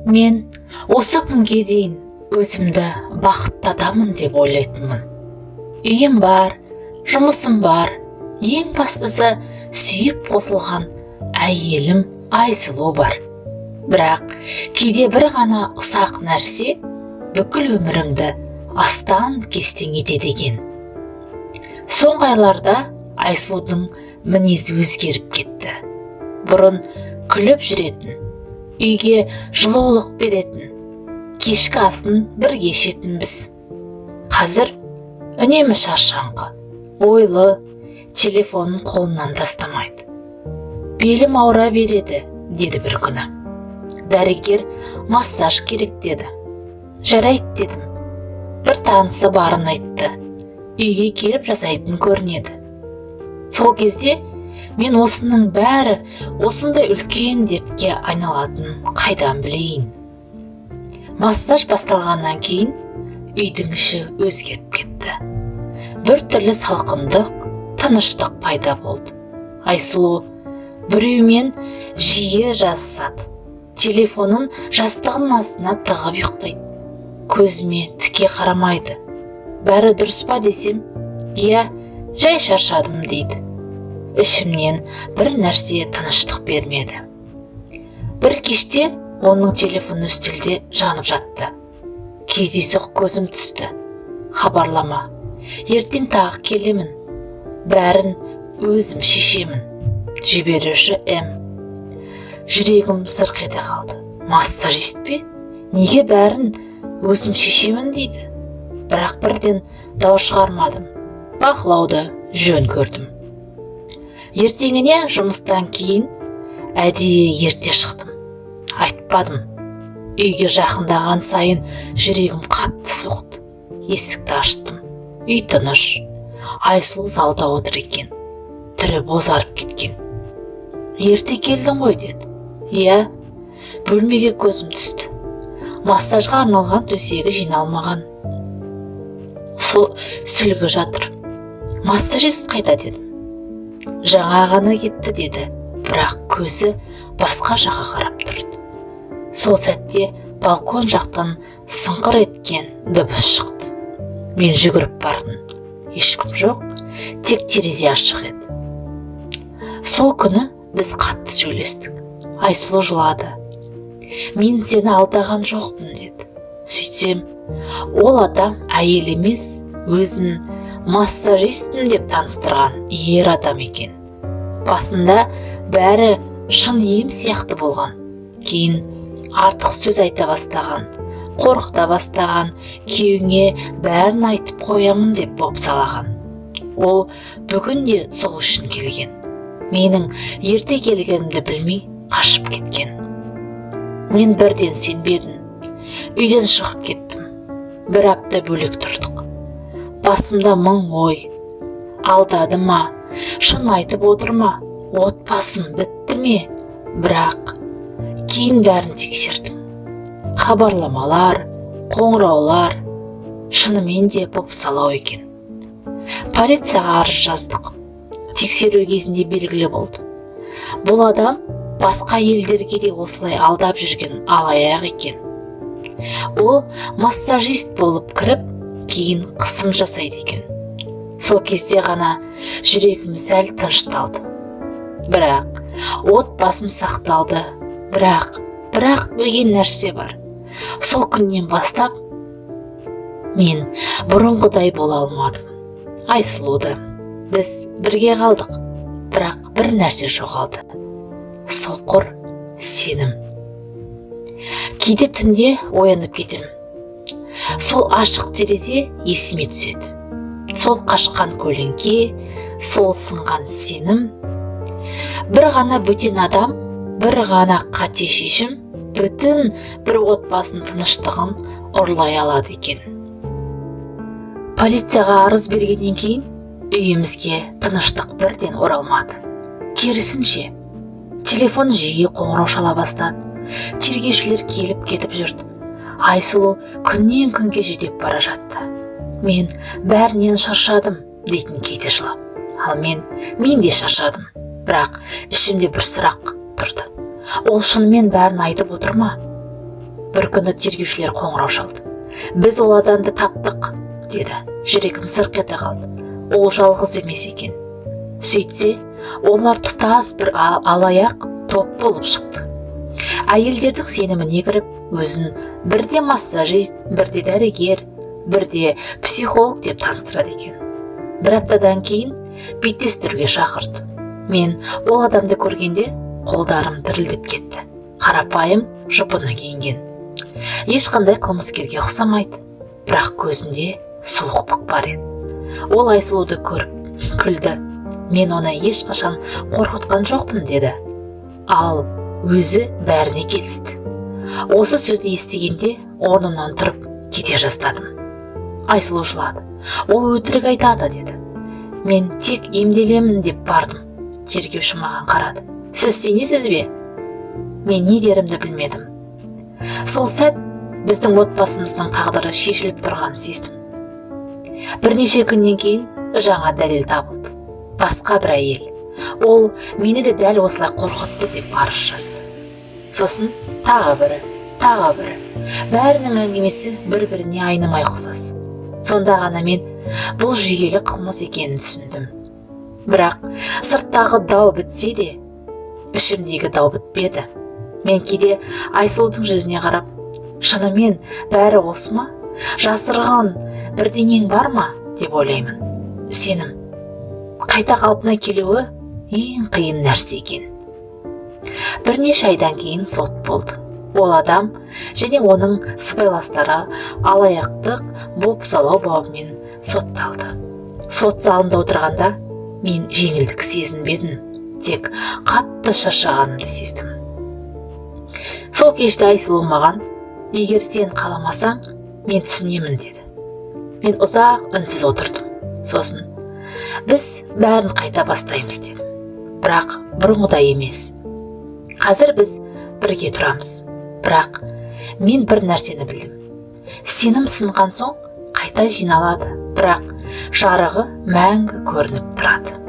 Мен осы күнге дейін өзімді бақытты адаммын деп ойлайтынмын. Үйім бар, жұмысым бар, ең бастысы сүйіп қосылған әйелім Айсұлу бар. Бірақ кейде бір ғана ұсақ нәрсе бүкіл өміріңді астан-кестен етеді екен. Соңғы айларда Айсұлудың мінезі өзгеріп кетті. Бұрын күліп жүретін, үйге жылулық беретін, кешкі асын бірге ішетінбіз. Қазір үнемі шаршаңқы, ойлы, телефонын қолынан тастамайды. Белім ауыра береді, деді бір күні. Дәрігер массаж керек деді. Жарайды дедім. Бір танысы барын айтты. Үйге келіп жасайтын көрінеді. Сол кезде мен осының бәрі осындай үлкен дертке айналатынын қайдан білейін. Массаж басталғаннан кейін үйдің іші өзгеріп кетті. Бір түрлі салқындық, тыныштық пайда болды. Айсұлу біреумен жиі жазысады. Телефонын жастығының астына тығып ұйықтайды. Көзіме тіке қарамайды. Бәрі дұрыс па десем, иә, жай шаршадым дейді. Ішімнен бір нәрсе тыныштық бермеді. Бір кеште оның телефоны үстелде жанып жатты. Кездейсоқ көзім түсті. Хабарлама. Ертең тағы келемін. Бәрін өзім шешемін. Жіберуші М. Жүрегім сырқ ете қалды. Массажист пе? Неге бәрін өзім шешемін дейді? Бірақ бірден дау шығармадым. Бақылауды жөн көрдім. Ертеңіне жұмыстан кейін әдейі ерте шықтым. Айтпадым. Үйге жақындаған сайын жүрегім қатты соқты. Есікті аштым. Үй тыныш. Айсұлу залда отыр екен. Түрі бозарып кеткен. Ерте келдің ғой деді. Иә, бөлмеге көзім түсті. Массажға арналған төсегі жиналмаған. Сүлгі жатыр. Массажист қайда дедім. Жаңа ғана кетті деді, бірақ көзі басқа жаққа қарап тұрды. Сол сәтте балкон жақтан сыңғыр еткен дыбыс шықты. Мен жүгіріп бардым. Ешкім жоқ, тек терезе ашық еді. Сол күні біз қатты сөйлестік. Айсұлу жылады. Мен сені алдаған жоқпын деді. Сөйтсем, ол адам әйел емес, өзін массажистпін деп таныстырған ер адам екен. Басында бәрі шын ем сияқты болған. Кейін артық сөз айта бастаған, қорқыта бастаған, күйеуіңе бәрін айтып қоямын деп бопсалаған. Ол бүгін де сол үшін келген. Менің ерте келгенімді білмей қашып кеткен. Мен бірден сенбедім. Үйден шығып кеттім. Бір апта бөлек тұрдық. Басымда мың ой. Алдады ма? Шын айтып отыр ма? Отбасым бітті ме? Бірақ кейін бәрін тексердім. Хабарламалар, қоңыраулар шынымен де бопсалау екен. Полицияға арыз жаздық. Тексеру кезінде белгілі болды. Бұл адам басқа елдерге де осылай алдап жүрген алаяқ екен. Ол массажист болып кіріп, кейін қысым жасайды екен. Сол кезде ғана жүрегім сәл тынышталды. Бірақ отбасым сақталды. Бірақ білген нәрсе бар. Сол күннен бастап мен бұрынғыдай бола алмадым. Айсұлуды біз бірге қалдық. Бірақ бір нәрсе жоғалды. Соқыр сенім. Кейде түнде оянып кетемін. Сол ашық терезе есіме түседі. Сол қашқан көлеңке, сол сынған сенім. Бір ғана бөтен адам, бір ғана қате шешім, бүтін бір отбасын тыныштығын ұрлай алады екен. Полицияға арыз бергеннен кейін үйімізге тыныштық бірден оралмады. Керісінше, телефон жиі қоңырау шала бастады. Тергеушілер келіп кетіп жүрді. Айсұлу күннен күнге жүдеп бара жатты. Мен бәрінен шаршадым дейтін кейде жылап. Ал мен де шаршадым. Бірақ ішімде бір сұрақ тұрды. Ол шынымен бәрін айтып отыр ма? бір күні тергеушілер қоңырау шалды. Біз ол адамды таптық, деді. Жүрегім сырқ ете қалды. Ол жалғыз емес екен. Сөйтсе, олар тұтас бір алаяқ топ болып шықты. Әйелдердің сеніміне кіріп, өзін бірде массажист, бірде дәрігер, бірде психолог деп таныстырады екен. Бір аптадан кейін беттестіруге шақырды. Мен ол адамды көргенде қолдарым дірілдеп кетті. Қарапайым жұпыны киінген. Ешқандай қылмыскерге ұқсамайды, бірақ көзінде суықтық бар еді. Ол Айсұлуды көріп күлді. Мен оны ешқашан қорқытқан жоқпын, деді. Ал өзі бәріне келісті. Осы сөзді естігенде орнымнан тұрып кете жаздадым. Айсұлу жылады. Ол өтірік айтады, деді. Мен тек емделемін деп бардым. Тергеуші маған қарады. Сіз сенесіз бе? Мен не дерімді білмедім. Сол сәт біздің отбасымыздың тағдыры шешіліп тұрғанын сездім. Бірнеше күннен кейін жаңа дәлел табылды. Басқа бір әйел. Ол мені де дәл осылай қорқытты деп арыз жазды. Сосын тағы бірі. Бәрінің әңгімесі бір-біріне айнымай ұқсас. Сонда ғана мен бұл жүйелі қылмыс екенін түсіндім. Бірақ сырттағы дау бітсе де, ішімдегі дау бітпеді. Мен кейде Айсұлудың жүзіне қарап, шынымен бәрі осы ма? Жасырған бірдеңең бар ма? деп ойлаймын. Сенім қайта қалпына келуі ең қиын нәрсе екен. Бірнеше айдан кейін сот болды. Ол адам және оның сыбайластары алаяқтық, бопсалау бабымен сотталды. Сот залында отырғанда мен жеңілдік сезінбедім, тек қатты шаршағанымды сездім. Сол кеште Айсұлу маған, егер сен қаламасаң, мен түсінемін, деді. Мен ұзақ үнсіз отырдым. Сосын, біз бәрін қайта бастаймыз, дедім. Бірақ бұрынғыдай емес. Қазір біз бірге тұрамыз. Бірақ мен бір нәрсені білдім. Сенім сынған соң қайта жиналады, бірақ жарығы мәңгі көрініп тұрады.